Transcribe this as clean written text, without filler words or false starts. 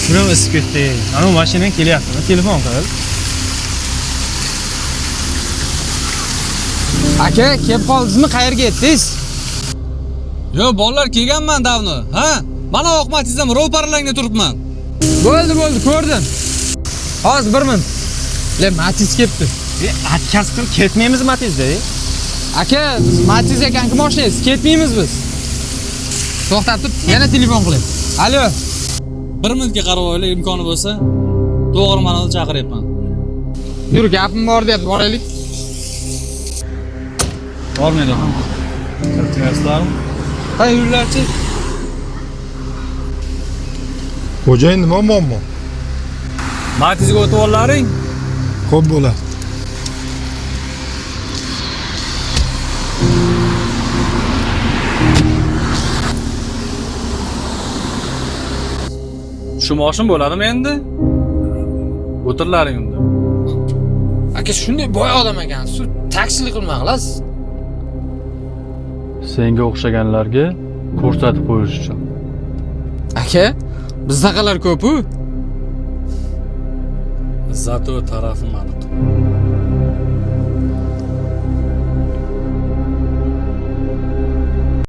Shuni isib ketdi. Ana mashinang kelyapti. Telefon qil. Aka, kelib qoldingizmi? Qayerga yetdingiz? Yo, bolalar kelganman davni, ha? Mana oq Matizdan ro'paralangda turibman. Bo'ldi, ko'rdim. Hozir 1 minut. Matiz kelibdi. Отказ qilib ketmaymiz Matizda. Aka, biz Matiz ekanki mashinangiz, ketmaymiz biz. To'xtab turib, yana telefon qiling. Alo. 1 minutga qarab olaylik, imkoni bo'lsa, to'g'ri ma'noda chaqiryapman. Yur, gapim bor deb boraylik. Bormaydi. Kirtmayapsizlarmi? Qay yurlarchi? Xo'jayin nima muammo? Matizga o'tib ollaring. Xo'p bo'ladi. Shu moshin bo'ladimi endi? O'tirlaring unda. Aka, shunday boy odam ekansiz, taksilik qilma qilasiz. Senga o'xshaganlarga ko'rsatib qo'yish uchun. Aka, bizdaqalar ko'p-ku. Zato tarafi ma'lum.